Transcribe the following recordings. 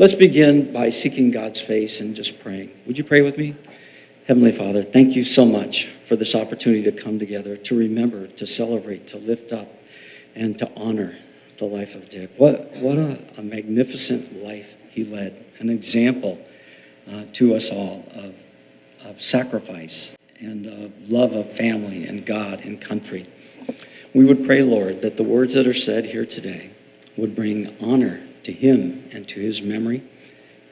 Let's begin by seeking God's face and just praying. Would you pray with me? Heavenly Father, thank you so much for this opportunity to come together, to remember, to celebrate, to lift up, and to honor the life of Dick. What a magnificent life he led, an example to us all of sacrifice and of love of family and God and country. We would pray, Lord, that the words that are said here today would bring honor to him and to his memory,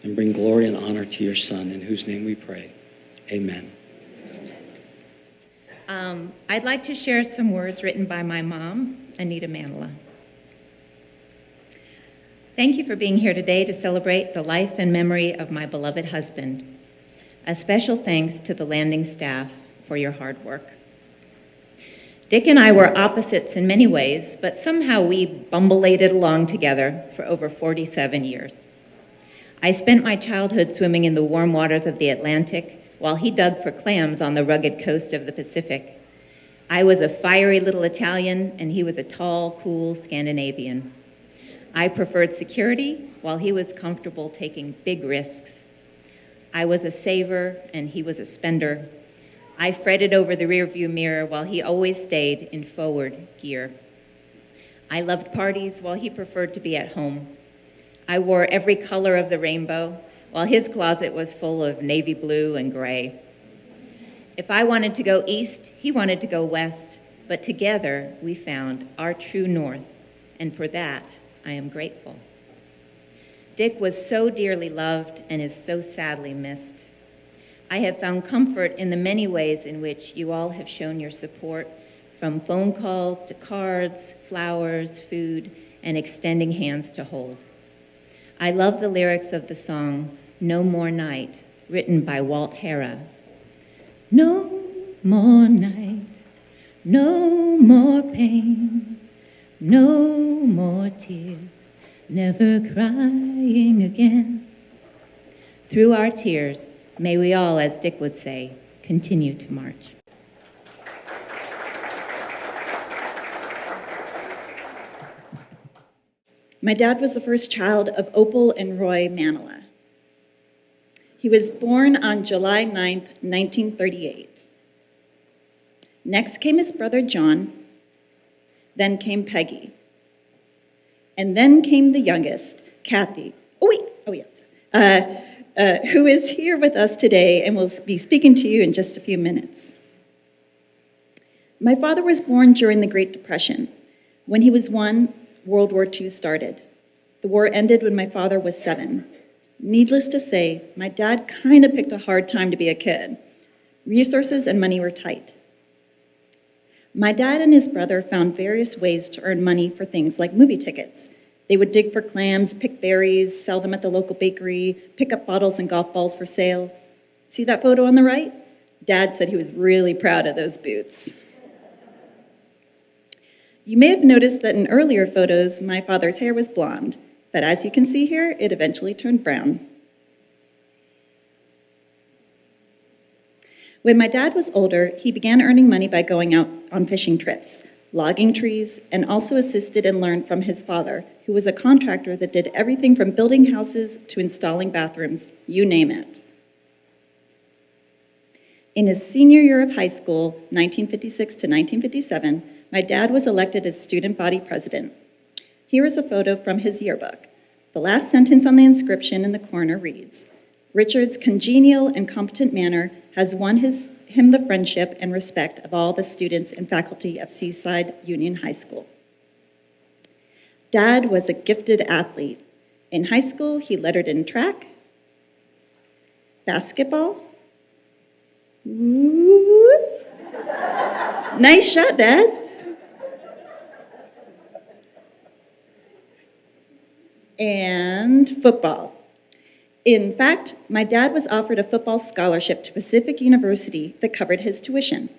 and bring glory and honor to your Son, in whose name we pray. Amen. I'd like to share some words written by my mom, Anita Mannila. Thank you for being here today to celebrate the life and memory of my beloved husband. A special thanks to the landing staff for your hard work. Dick and I were opposites in many ways, but somehow we bumbleated along together for over 47 years. I spent my childhood swimming in the warm waters of the Atlantic while he dug for clams on the rugged coast of the Pacific. I was a fiery little Italian, and he was a tall, cool Scandinavian. I preferred security while he was comfortable taking big risks. I was a saver, and he was a spender. I fretted over the rearview mirror while he always stayed in forward gear. I loved parties while he preferred to be at home. I wore every color of the rainbow while his closet was full of navy blue and gray. If I wanted to go east, he wanted to go west, but together we found our true north, and for that I am grateful. Dick was so dearly loved and is so sadly missed. I have found comfort in the many ways in which you all have shown your support, from phone calls to cards, flowers, food, and extending hands to hold. I love the lyrics of the song, No More Night, written by Walt Hara. No more night, no more pain, no more tears, never crying again. Through our tears, may we all, as Dick would say, continue to march. My dad was the first child of Opal and Roy Mannila. He was born on July 9th, 1938. Next came his brother John, then came Peggy, and then came the youngest, Kathy. Who is here with us today and will be speaking to you in just a few minutes. My father was born during the Great Depression. When he was 1, World War II started. The war ended when my father was 7. Needless to say, my dad kind of picked a hard time to be a kid. Resources and money were tight. My dad and his brother found various ways to earn money for things like movie tickets. They would dig for clams, pick berries, sell them at the local bakery, pick up bottles and golf balls for sale. See that photo on the right? Dad said he was really proud of those boots. You may have noticed that in earlier photos, my father's hair was blonde, but as you can see here, it eventually turned brown. When my dad was older, he began earning money by going out on fishing trips, logging trees, and also assisted and learned from his father, who was a contractor that did everything from building houses to installing bathrooms, you name it. In his senior year of high school, 1956 to 1957, my dad was elected as student body president. Here is a photo from his yearbook. The last sentence on the inscription in the corner reads, "Richard's congenial and competent manner has won him the friendship and respect of all the students and faculty of Seaside Union High School." Dad was a gifted athlete. In high school, he lettered in track, basketball. Ooh. Nice shot, Dad. And football. In fact, my dad was offered a football scholarship to Pacific University that covered his tuition.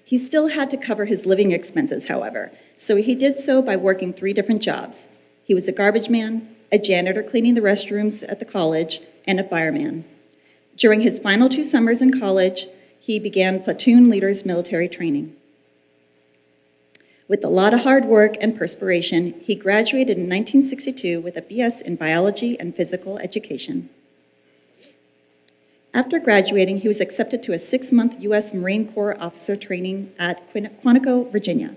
He still had to cover his living expenses, however, so he did so by working 3 different jobs. He was a garbage man, a janitor cleaning the restrooms at the college, and a fireman. During his final 2 summers in college, he began platoon leader's military training. With a lot of hard work and perspiration, he graduated in 1962 with a BS in biology and physical education. After graduating, he was accepted to a 6-month U.S. Marine Corps officer training at Quantico, Virginia.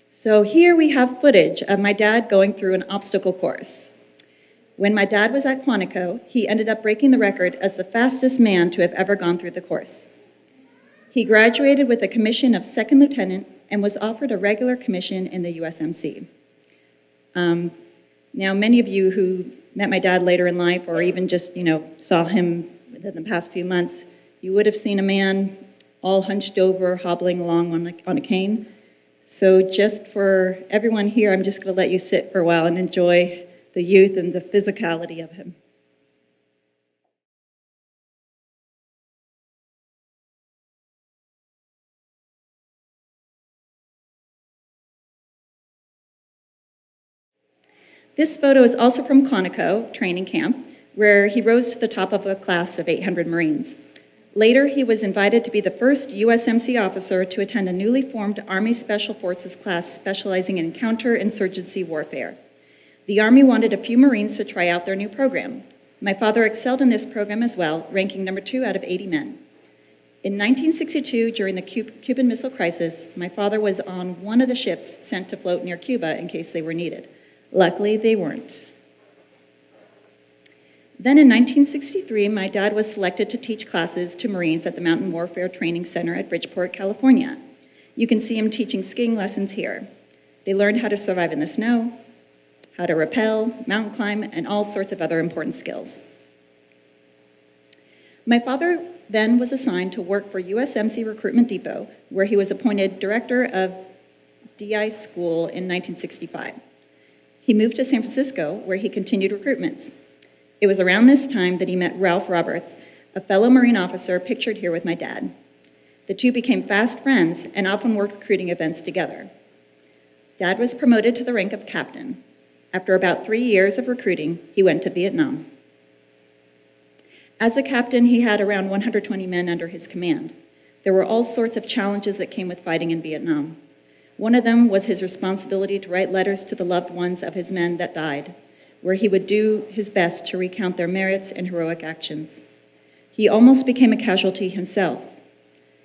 So here we have footage of my dad going through an obstacle course. When my dad was at Quantico, he ended up breaking the record as the fastest man to have ever gone through the course. He graduated with a commission of second lieutenant and was offered a regular commission in the USMC. Now, many of you who met my dad later in life or even just, saw him within the past few months, you would have seen a man all hunched over, hobbling along on a cane. So just for everyone here, I'm just going to let you sit for a while and enjoy the youth and the physicality of him. This photo is also from Quantico training camp, where he rose to the top of a class of 800 Marines. Later, he was invited to be the first USMC officer to attend a newly formed Army Special Forces class specializing in counterinsurgency warfare. The Army wanted a few Marines to try out their new program. My father excelled in this program as well, ranking number 2 out of 80 men. In 1962, during the Cuban Missile Crisis, my father was on one of the ships sent to float near Cuba in case they were needed. Luckily, they weren't. Then in 1963, my dad was selected to teach classes to Marines at the Mountain Warfare Training Center at Bridgeport, California. You can see him teaching skiing lessons here. They learned how to survive in the snow, how to rappel, mountain climb, and all sorts of other important skills. My father then was assigned to work for USMC Recruitment Depot, where he was appointed director of DI School in 1965. He moved to San Francisco, where he continued recruitments. It was around this time that he met Ralph Roberts, a fellow Marine officer pictured here with my dad. The two became fast friends and often worked recruiting events together. Dad was promoted to the rank of captain. After about 3 years of recruiting, he went to Vietnam. As a captain, he had around 120 men under his command. There were all sorts of challenges that came with fighting in Vietnam. One of them was his responsibility to write letters to the loved ones of his men that died, where he would do his best to recount their merits and heroic actions. He almost became a casualty himself.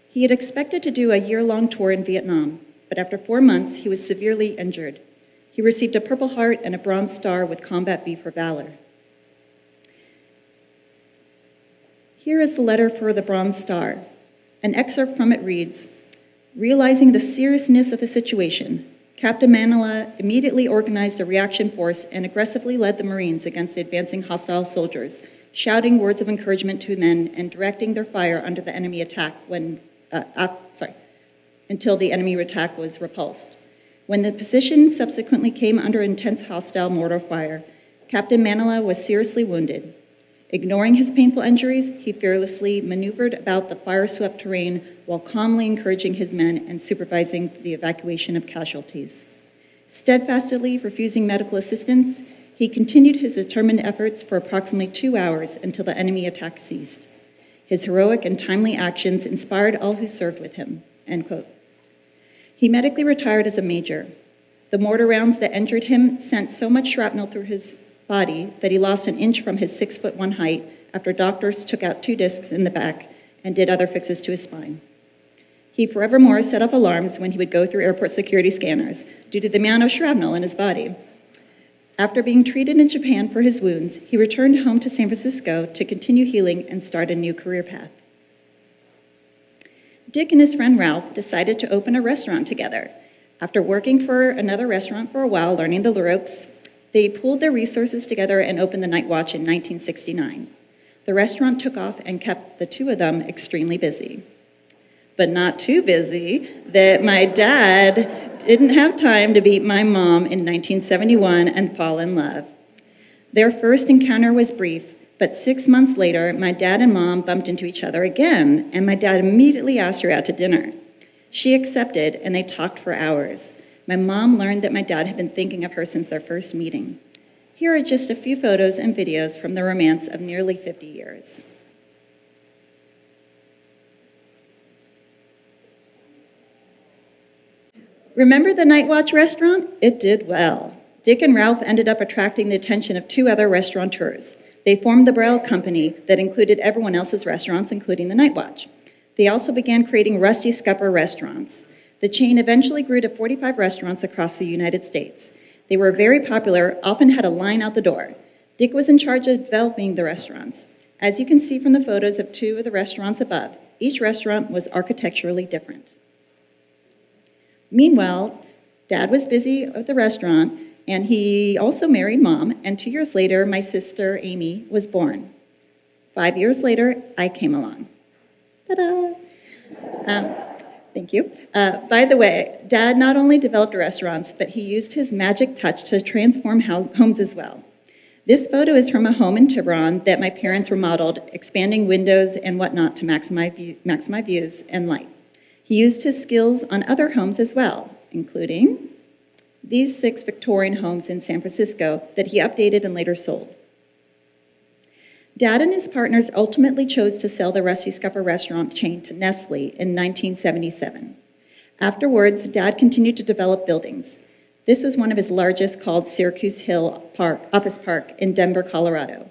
He had expected to do a year-long tour in Vietnam, but after 4 months, he was severely injured. He received a Purple Heart and a Bronze Star with Combat B for Valor. Here is the letter for the Bronze Star. An excerpt from it reads, "Realizing the seriousness of the situation, Captain Mannila immediately organized a reaction force and aggressively led the Marines against the advancing hostile soldiers, shouting words of encouragement to men and directing their fire under the enemy attack until the enemy attack was repulsed. When the position subsequently came under intense hostile mortar fire, Captain Mannila was seriously wounded. Ignoring his painful injuries, he fearlessly maneuvered about the fire-swept terrain while calmly encouraging his men and supervising the evacuation of casualties. Steadfastly refusing medical assistance, he continued his determined efforts for approximately 2 hours until the enemy attack ceased. His heroic and timely actions inspired all who served with him." End quote. He medically retired as a major. The mortar rounds that injured him sent so much shrapnel through his body that he lost an inch from his 6'1" height after doctors took out 2 discs in the back and did other fixes to his spine. He forevermore set off alarms when he would go through airport security scanners due to the amount of shrapnel in his body. After being treated in Japan for his wounds, he returned home to San Francisco to continue healing and start a new career path. Dick and his friend Ralph decided to open a restaurant together. After working for another restaurant for a while, learning the ropes, they pooled their resources together and opened the Night Watch in 1969. The restaurant took off and kept the two of them extremely busy. But not too busy that my dad didn't have time to meet my mom in 1971 and fall in love. Their first encounter was brief, but 6 months later, my dad and mom bumped into each other again, and my dad immediately asked her out to dinner. She accepted, and they talked for hours. My mom learned that my dad had been thinking of her since their first meeting. Here are just a few photos and videos from the romance of nearly 50 years. Remember the Night Watch restaurant? It did well. Dick and Ralph ended up attracting the attention of two other restaurateurs. They formed the Braille Company that included everyone else's restaurants, including the Night Watch. They also began creating Rusty Scupper restaurants. The chain eventually grew to 45 restaurants across the United States. They were very popular, often had a line out the door. Dick was in charge of developing the restaurants. As you can see from the photos of two of the restaurants above, each restaurant was architecturally different. Meanwhile, Dad was busy at the restaurant, and he also married Mom, and 2 years later, my sister, Amy, was born. 5 years later, I came along. Ta-da! Thank you. By the way, Dad not only developed restaurants, but he used his magic touch to transform homes as well. This photo is from a home in Tehran that my parents remodeled, expanding windows and whatnot to maximize views and light. He used his skills on other homes as well, including these 6 Victorian homes in San Francisco that he updated and later sold. Dad and his partners ultimately chose to sell the Rusty Scupper restaurant chain to Nestle in 1977. Afterwards, Dad continued to develop buildings. This was one of his largest, called Syracuse Hill Office Park in Denver, Colorado.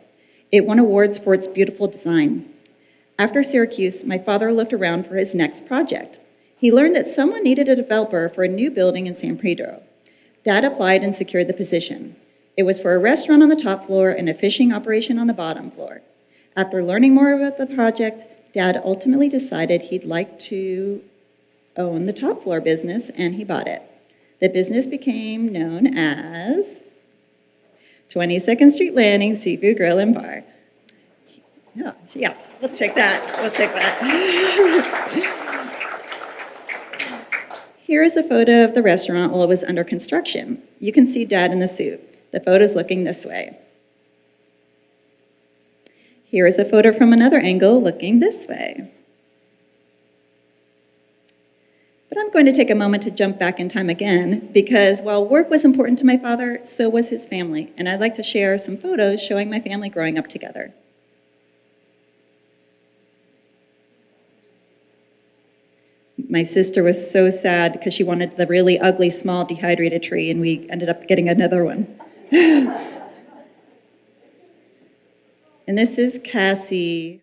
It won awards for its beautiful design. After Syracuse, my father looked around for his next project. He learned that someone needed a developer for a new building in San Pedro. Dad applied and secured the position. It was for a restaurant on the top floor and a fishing operation on the bottom floor. After learning more about the project, Dad ultimately decided he'd like to own the top floor business, and he bought it. The business became known as 22nd Street Landing Seafood Grill and Bar. Yeah, let's check that. Here is a photo of the restaurant while it was under construction. You can see Dad in the suit. The photo's looking this way. Here is a photo from another angle looking this way. But I'm going to take a moment to jump back in time again, because while work was important to my father, so was his family, and I'd like to share some photos showing my family growing up together. My sister was so sad because she wanted the really ugly, small, dehydrated tree, and we ended up getting another one. And this is Cassie.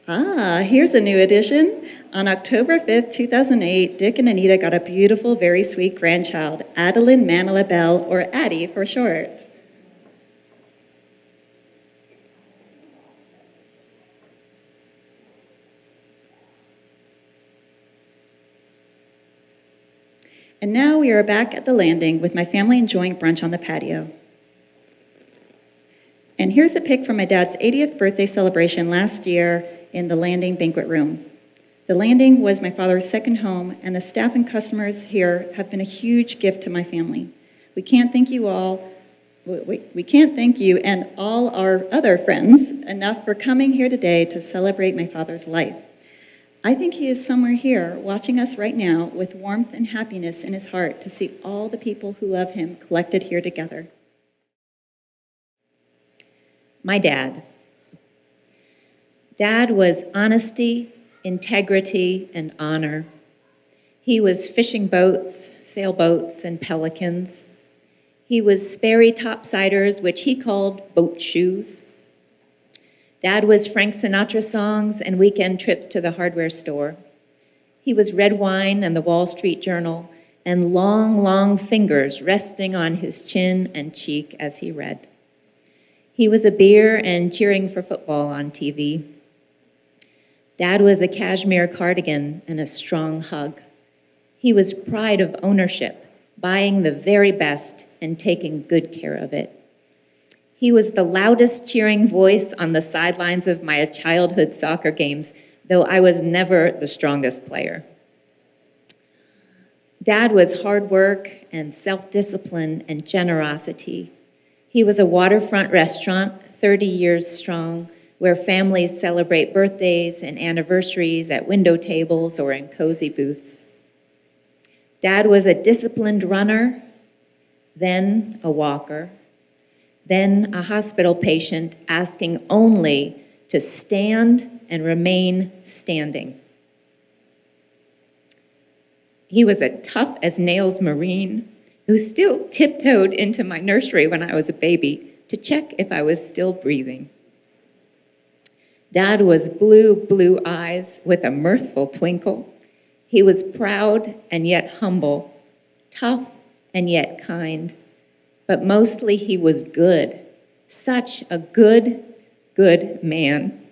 Here's a new addition. On October 5th, 2008, Dick and Anita got a beautiful, very sweet grandchild, Adeline Mannila Bell, or Addie for short. And now we are back at the landing with my family enjoying brunch on the patio. And here's a pic from my dad's 80th birthday celebration last year in the Landing banquet room. The Landing was my father's second home, and the staff and customers here have been a huge gift to my family. We can't thank you and all our other friends enough for coming here today to celebrate my father's life. I think he is somewhere here watching us right now with warmth and happiness in his heart to see all the people who love him collected here together. My dad. Dad was honesty, integrity, and honor. He was fishing boats, sailboats, and pelicans. He was Sperry topsiders, which he called boat shoes. Dad was Frank Sinatra songs and weekend trips to the hardware store. He was red wine and the Wall Street Journal, and long, long fingers resting on his chin and cheek as he read. He was a beer and cheering for football on TV. Dad was a cashmere cardigan and a strong hug. He was pride of ownership, buying the very best and taking good care of it. He was the loudest cheering voice on the sidelines of my childhood soccer games, though I was never the strongest player. Dad was hard work and self-discipline and generosity. He was a waterfront restaurant, 30 years strong, where families celebrate birthdays and anniversaries at window tables or in cozy booths. Dad was a disciplined runner, then a walker, then a hospital patient asking only to stand and remain standing. He was a tough-as-nails Marine who still tiptoed into my nursery when I was a baby to check if I was still breathing. Dad was blue eyes with a mirthful twinkle. He was proud and yet humble, tough and yet kind, but mostly he was good. Such a good man.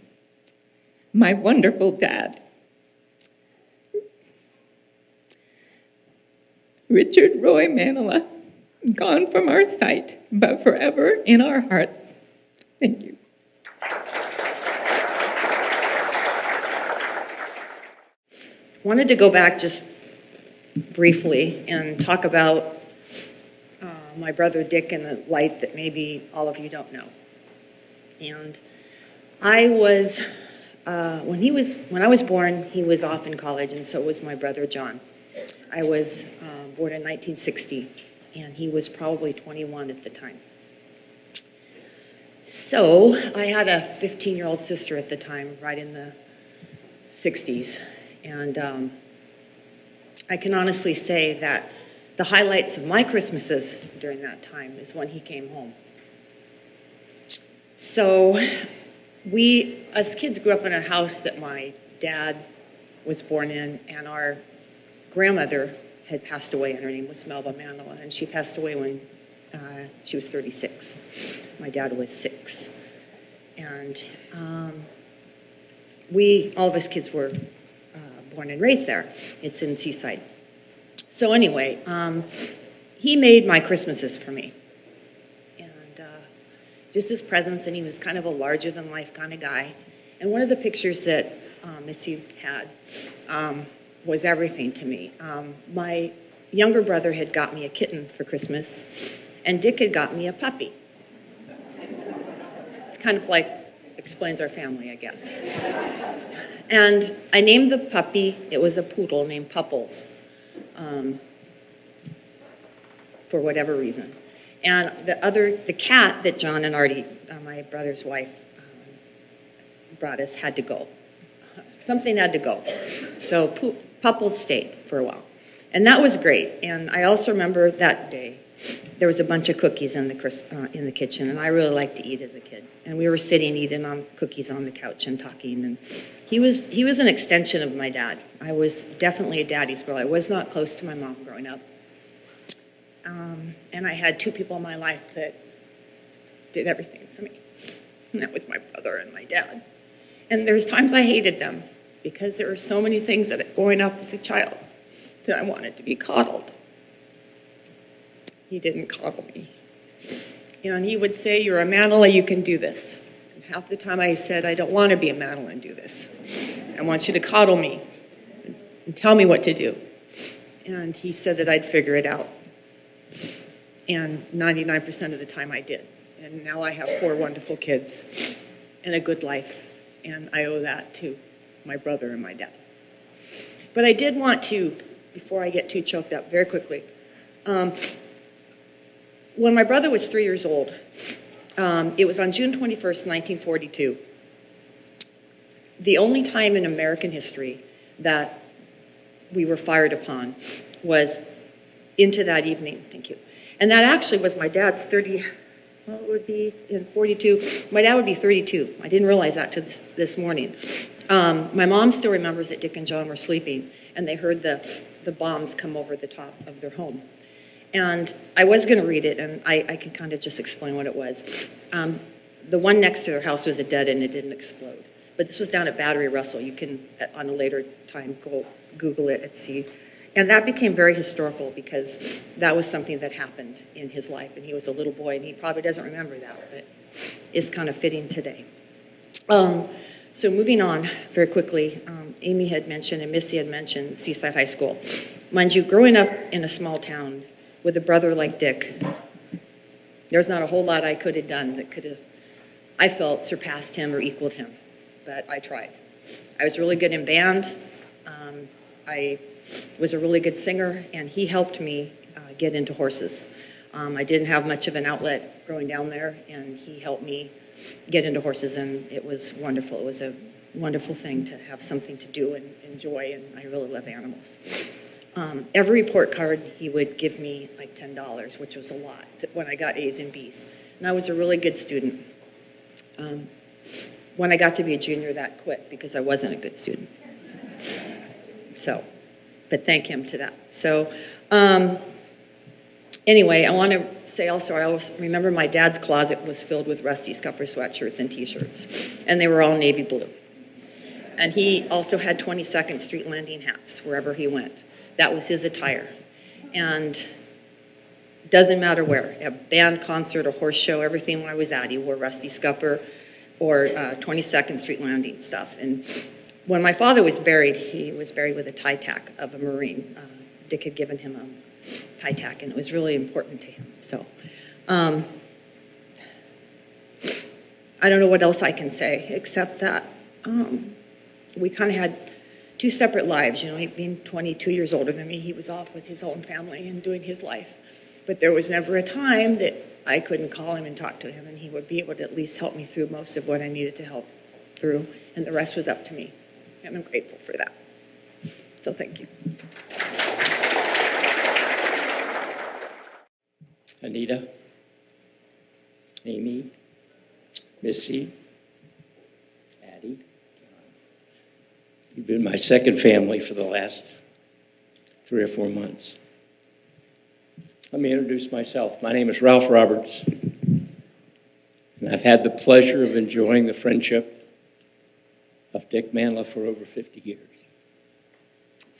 My wonderful dad. Richard Roy Mannila, gone from our sight, but forever in our hearts. Thank you. Wanted to go back just briefly and talk about my brother Dick in a light that maybe all of you don't know. And I was, when I was born, he was off in college, and so was my brother John. I was born in 1960, and he was probably 21 at the time. So I had a 15-year-old sister at the time, right in the 60s. And I can honestly say that the highlights of my Christmases during that time is when he came home. So we, as kids, grew up in a house that my dad was born in, and our grandmother had passed away, and her name was Melba Mannila, and she passed away when she was 36. My dad was 6. And all of us kids were born and raised there. It's in Seaside. So anyway, he made my Christmases for me. And just his presence, and he was kind of a larger-than-life kind of guy. And one of the pictures that Missy had was everything to me. My younger brother had got me a kitten for Christmas, and Dick had got me a puppy. It's kind of like explains our family, I guess. And I named the puppy, it was a poodle named Pupples, for whatever reason. And the cat that John and Artie, my brother's wife, brought us had to go. Something had to go. So Pupples stayed for a while. And that was great. And I also remember that day, there was a bunch of cookies in the kitchen, and I really liked to eat as a kid. And we were sitting eating on cookies on the couch and talking. And he was an extension of my dad. I was definitely a daddy's girl. I was not close to my mom growing up. And I had 2 people in my life that did everything for me. And that was my brother and my dad. And there's times I hated them because there were so many things that growing up as a child that I wanted to be coddled. He didn't coddle me. And he would say, "You're a Mannila, you can do this." And half the time I said, "I don't want to be a Mannila and do this. I want you to coddle me and tell me what to do." And he said that I'd figure it out. And 99% of the time I did. And now I have 4 wonderful kids and a good life. And I owe that to my brother and my dad. But I did want to, before I get too choked up, very quickly, when my brother was 3 years old, it was on June 21st, 1942. The only time in American history that we were fired upon was into that evening. Thank you. And that actually was my dad's 30, well, it would be in 42. My dad would be 32. I didn't realize that till this morning. My mom still remembers that Dick and John were sleeping, and they heard the bombs come over the top of their home. And I was going to read it, and I can kind of just explain what it was. The one next to their house was a dead end, it didn't explode. But this was down at Battery Russell. You can, on a later time, go Google it and see. And that became very historical because that was something that happened in his life. And he was a little boy, and he probably doesn't remember that, but it's kind of fitting today. So moving on very quickly, Amy had mentioned and Missy had mentioned Seaside High School. Mind you, growing up in a small town with a brother like Dick, there's not a whole lot I could have done that could have, I felt, surpassed him or equaled him. But I tried. I was really good in band. I was a really good singer, and he helped me get into horses. I didn't have much of an outlet growing down there, and he helped me get into horses, and it was wonderful. It was a wonderful thing to have something to do and enjoy, and I really love animals. Every report card, he would give me like $10, which was a lot when I got A's and B's. And I was a really good student. When I got to be a junior, that quit because I wasn't a good student. So, but thank him to that. So, anyway, I want to say also, I always remember my dad's closet was filled with Rusty Scupper sweatshirts and T-shirts, and they were all navy blue. And he also had 22nd Street Landing hats wherever he went. That was his attire. And doesn't matter where, a band concert, a horse show, everything when I was at, he wore Rusty Scupper or 22nd Street Landing stuff. And when my father was buried, he was buried with a tie tack of a Marine. Dick had given him a tie tack, and it was really important to him. So I don't know what else I can say, except that we kind of had two separate lives. You know, he being 22 years older than me, he was off with his own family and doing his life. But there was never a time that I couldn't call him and talk to him, and he would be able to at least help me through most of what I needed to help through, and the rest was up to me. And I'm grateful for that. So thank you. Anita, Amy, Missy, Addie. You've been my second family for the last 3 or 4 months. Let me introduce myself. My name is Ralph Roberts, and I've had the pleasure of enjoying the friendship of Dick Mannila for over 50 years.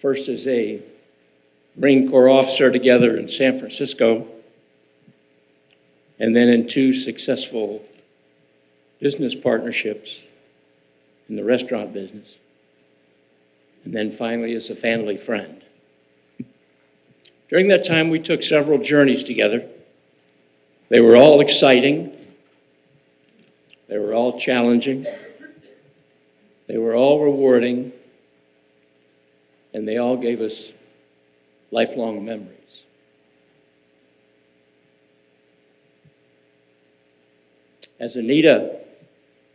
First as a Marine Corps officer together in San Francisco, and then in 2 successful business partnerships in the restaurant business, and then finally as a family friend. During that time, we took several journeys together. They were all exciting. They were all challenging. They were all rewarding. And they all gave us lifelong memories. As Anita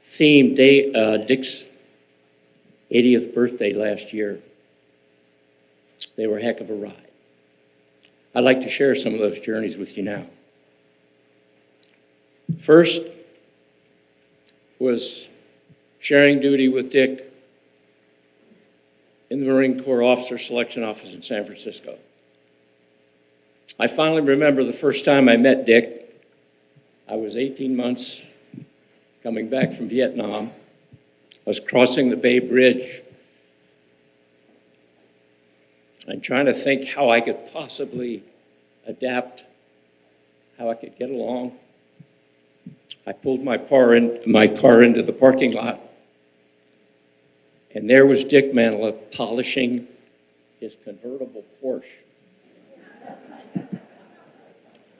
themed Dick's 80th birthday last year, they were a heck of a ride. I'd like to share some of those journeys with you now. First was sharing duty with Dick in the Marine Corps Officer Selection Office in San Francisco. I finally remember the first time I met Dick. I was 18 months coming back from Vietnam. I was crossing the Bay Bridge and trying to think how I could possibly adapt, how I could get along. I pulled my car into the parking lot, and there was Dick Mannila polishing his convertible Porsche.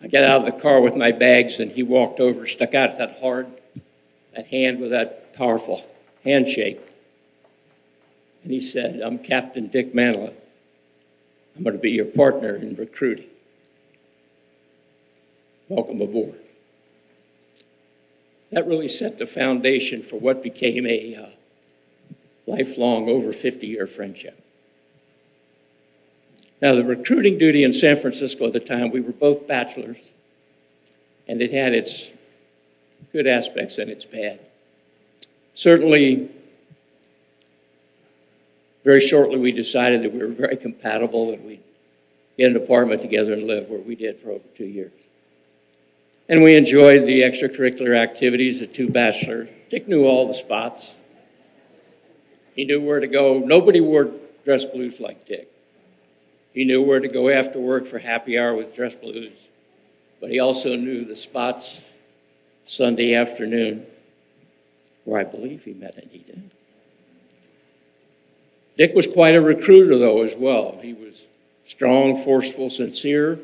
I got out of the car with my bags, and he walked over, stuck out that hand with that powerful handshake. And he said, "I'm Captain Dick Mannila. I'm going to be your partner in recruiting. Welcome aboard." That really set the foundation for what became a lifelong, over 50-year friendship. Now, the recruiting duty in San Francisco at the time, we were both bachelors, and it had its good aspects and its bad. Certainly, very shortly, we decided that we were very compatible and we'd get an apartment together and live, where we did for over 2 years. And we enjoyed the extracurricular activities of 2 bachelors. Dick knew all the spots. He knew where to go. Nobody wore dress blues like Dick. He knew where to go after work for happy hour with dress blues. But he also knew the spots Sunday afternoon, where I believe he met Anita. Dick was quite a recruiter, though, as well. He was strong, forceful, sincere.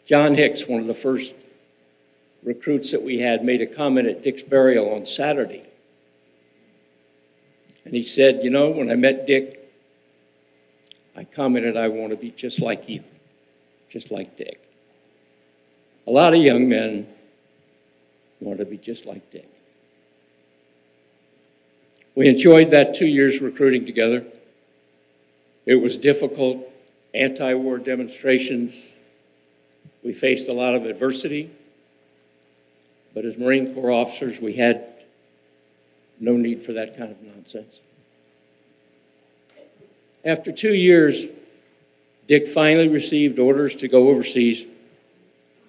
John Hicks, one of the first recruits that we had, made a comment at Dick's burial on Saturday. And he said, "You know, when I met Dick, I commented I want to be just like you, just like Dick." A lot of young men want to be just like Dick. We enjoyed that 2 years recruiting together. It was difficult, anti-war demonstrations. We faced a lot of adversity, but as Marine Corps officers, we had no need for that kind of nonsense. After 2 years, Dick finally received orders to go overseas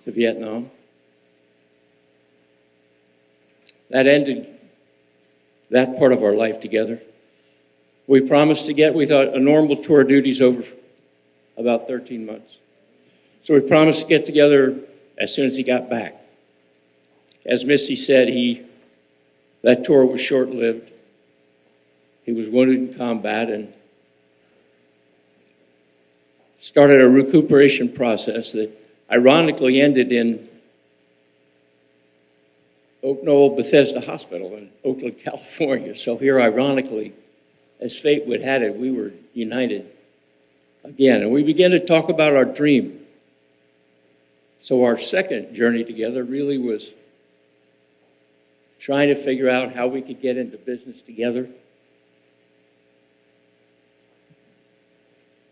to Vietnam. That ended that part of our life together. We promised to get, we thought, a normal tour of duty's over about 13 months. So we promised to get together as soon as he got back. As Missy said, that tour was short-lived. He was wounded in combat and started a recuperation process that ironically ended in Bethesda Hospital in Oakland, California. So here, ironically, as fate would have it, we were united again. And we began to talk about our dream. So our second journey together really was trying to figure out how we could get into business together.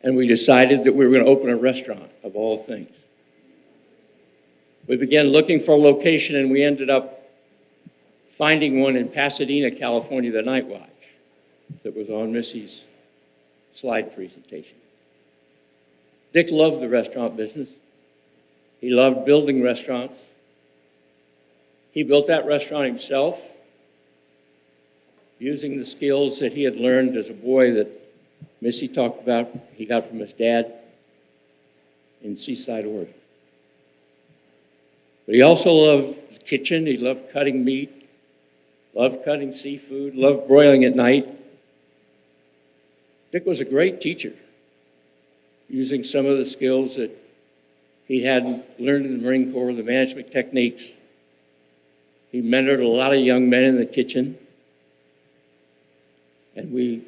And we decided that we were going to open a restaurant, of all things. We began looking for a location, and we ended up finding one in Pasadena, California, the Night Watch, that was on Missy's slide presentation. Dick loved the restaurant business. He loved building restaurants. He built that restaurant himself, using the skills that he had learned as a boy that Missy talked about he got from his dad in Seaside, Oregon. But he also loved the kitchen. He loved cutting meat, loved cutting seafood, loved broiling at night. Dick was a great teacher, using some of the skills that he had learned in the Marine Corps, the management techniques. He mentored a lot of young men in the kitchen, and we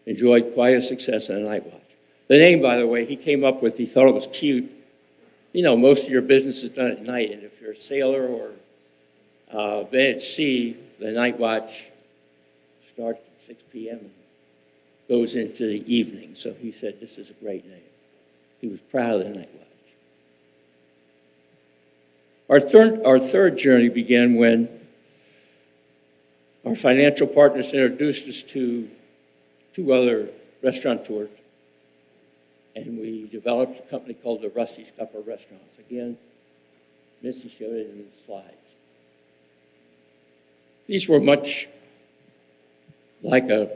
enjoyed quite a success in the Night Watch. The name, by the way, he came up with, he thought it was cute. You know, most of your business is done at night, and if you're a sailor or been at sea, the Night Watch starts at 6 p.m. and goes into the evening. So he said, this is a great name. He was proud of the Night Watch. Our third journey began when our financial partners introduced us to 2 other restaurateurs, and we developed a company called the Rusty Scupper Restaurants. Again, Missy showed it in the slides. These were much like a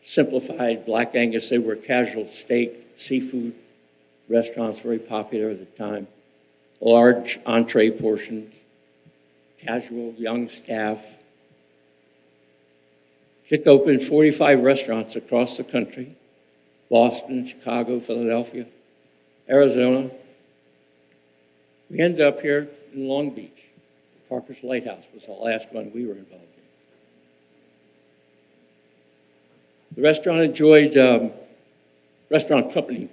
simplified Black Angus. They were casual steak, seafood restaurants, very popular at the time. Large entree portions, casual young staff. Dick opened 45 restaurants across the country: Boston, Chicago, Philadelphia, Arizona. We ended up here in Long Beach. Parker's Lighthouse was the last one we were involved in. The restaurant company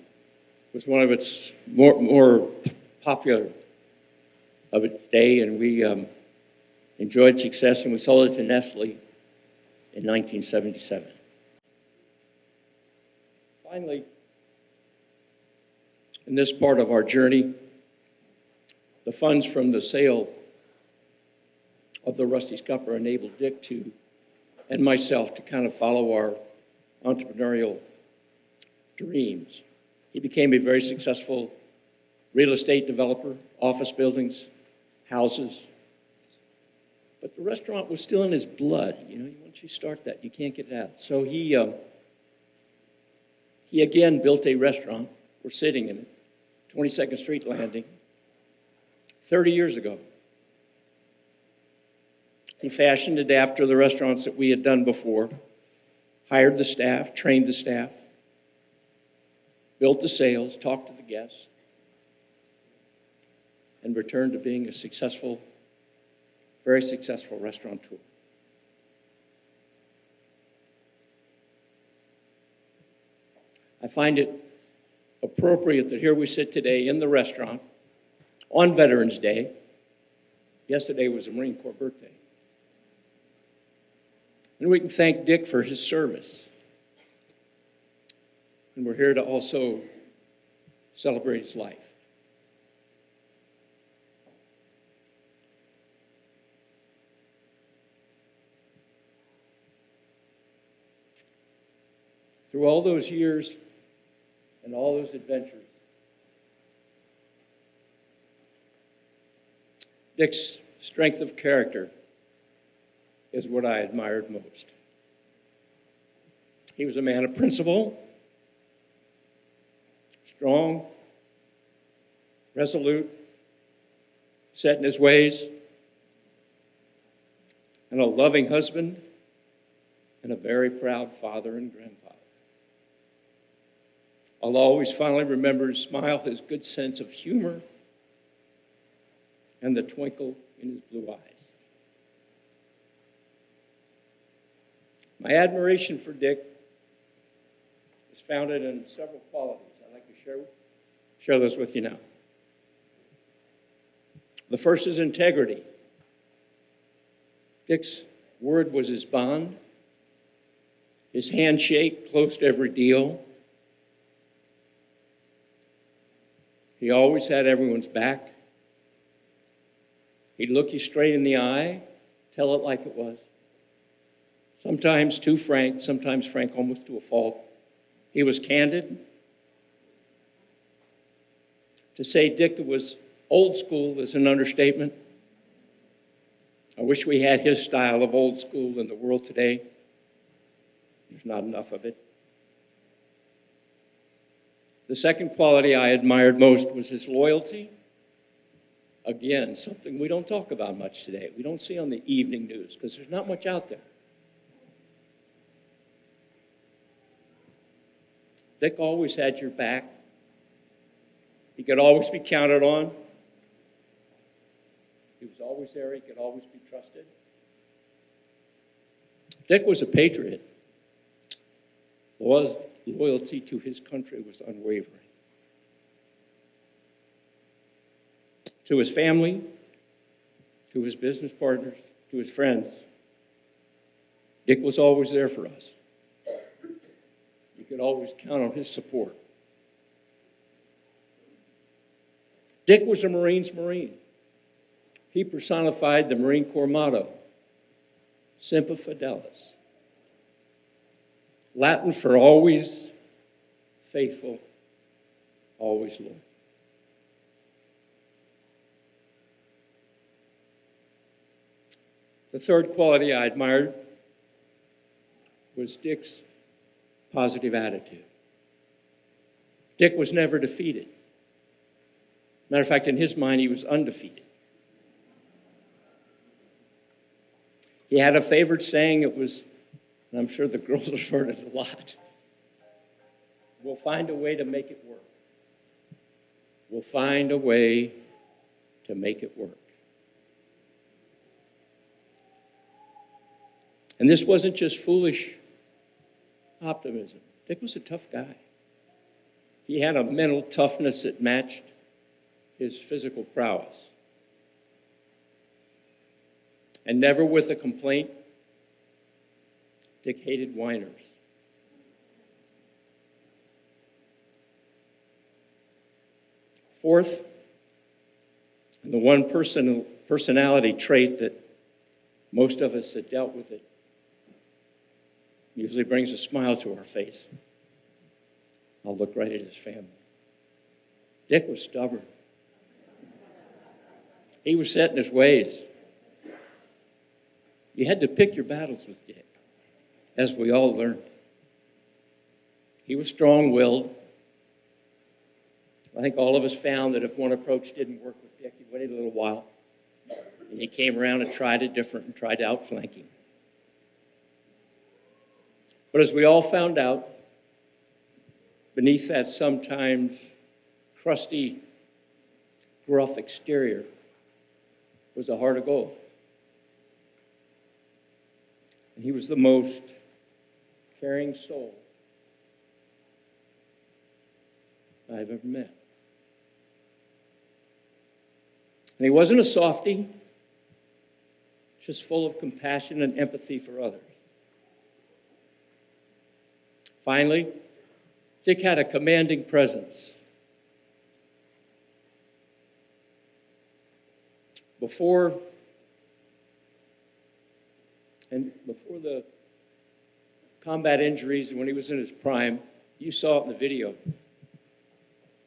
was one of its more popular of its day, and we enjoyed success, and we sold it to Nestle in 1977. Finally, in this part of our journey, the funds from the sale of the Rusty Scupper enabled Dick and myself to kind of follow our entrepreneurial dreams. He became a very successful real estate developer, office buildings, houses. But the restaurant was still in his blood. You know, once you start that, you can't get it out. So he again built a restaurant. We're sitting in it, 22nd Street Landing, 30 years ago. He fashioned it after the restaurants that we had done before, hired the staff, trained the staff, built the sales, talked to the guests, and returned to being a successful, very successful restaurateur. I find it appropriate that here we sit today in the restaurant on Veterans Day. Yesterday was a Marine Corps birthday. And we can thank Dick for his service. And we're here to also celebrate his life. Through all those years and all those adventures, Dick's strength of character is what I admired most. He was a man of principle, strong, resolute, set in his ways, and a loving husband, and a very proud father and grandfather. I'll always fondly remember his smile, his good sense of humor, and the twinkle in his blue eyes. My admiration for Dick is founded in several qualities. I'd like to share those with you now. The first is integrity. Dick's word was his bond. His handshake closed every deal. He always had everyone's back. He'd look you straight in the eye, tell it like it was. Sometimes too frank, sometimes frank almost to a fault. He was candid. To say Dick was old school is an understatement. I wish we had his style of old school in the world today. There's not enough of it. The second quality I admired most was his loyalty. Again, something we don't talk about much today. We don't see on the evening news because there's not much out there. Dick always had your back. He could always be counted on. He was always there. He could always be trusted. Dick was a patriot. Loyalty to his country was unwavering. To his family, to his business partners, to his friends, Dick was always there for us. You could always count on his support. Dick was a Marine's Marine. He personified the Marine Corps motto, Semper Fidelis. Latin for always faithful, always loyal. The third quality I admired was Dick's positive attitude. Dick was never defeated. Matter of fact, in his mind, he was undefeated. He had a favorite saying. It was, and I'm sure the girls have heard it a lot, we'll find a way to make it work. We'll find a way to make it work. And this wasn't just foolish optimism. Dick was a tough guy. He had a mental toughness that matched his physical prowess. And never with a complaint, Dick hated whiners. Fourth, and the one personality trait that most of us that dealt with it usually brings a smile to our face. I'll look right at his family. Dick was stubborn. He was set in his ways. You had to pick your battles with Dick, as we all learned. He was strong-willed. I think all of us found that if one approach didn't work with Dick, he waited a little while, and he came around and tried it different and tried to outflank him. But as we all found out, beneath that sometimes crusty, gruff exterior was a heart of gold. And he was the most caring soul I've ever met. And he wasn't a softy, just full of compassion and empathy for others. Finally, Dick had a commanding presence. Before the combat injuries and when he was in his prime, you saw it in the video.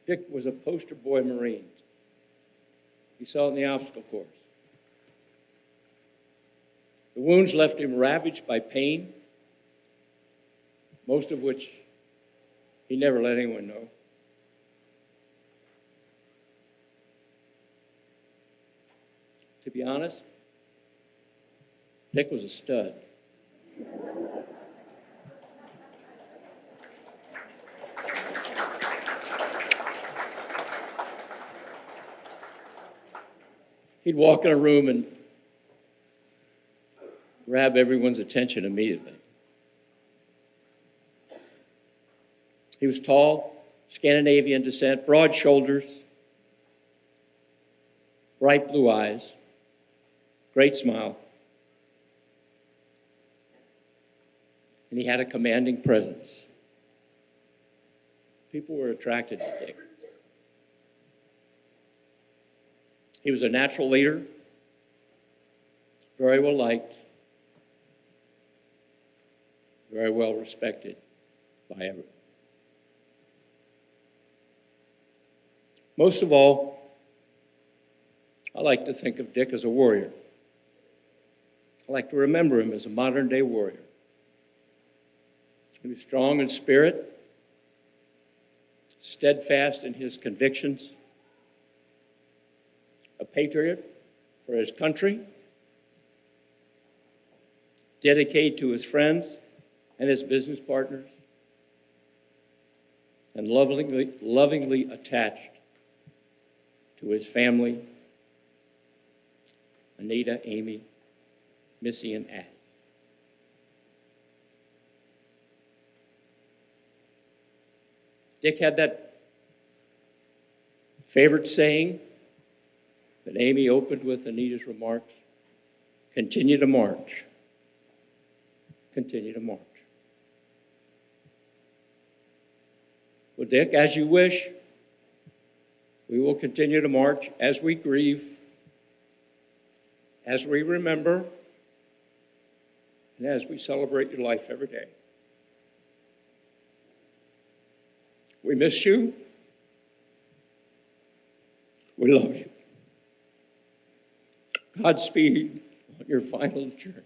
Dick was a poster boy Marine. You saw it in the obstacle course. The wounds left him ravaged by pain, most of which he never let anyone know. To be honest, Dick was a stud. He'd walk in a room and grab everyone's attention immediately. He was tall, Scandinavian descent, broad shoulders, bright blue eyes, great smile. And he had a commanding presence. People were attracted to Dick. He was a natural leader, very well liked, very well respected by everyone. Most of all, I like to think of Dick as a warrior. I like to remember him as a modern-day warrior. He was strong in spirit, steadfast in his convictions, a patriot for his country, dedicated to his friends and his business partners, and lovingly attached to his family, Anita, Amy, Missy, and Addie. Dick had that favorite saying that Amy opened with Anita's remarks, continue to march, continue to march. Well, Dick, as you wish, we will continue to march as we grieve, as we remember, and as we celebrate your life every day. We miss you. We love you. Godspeed on your final journey.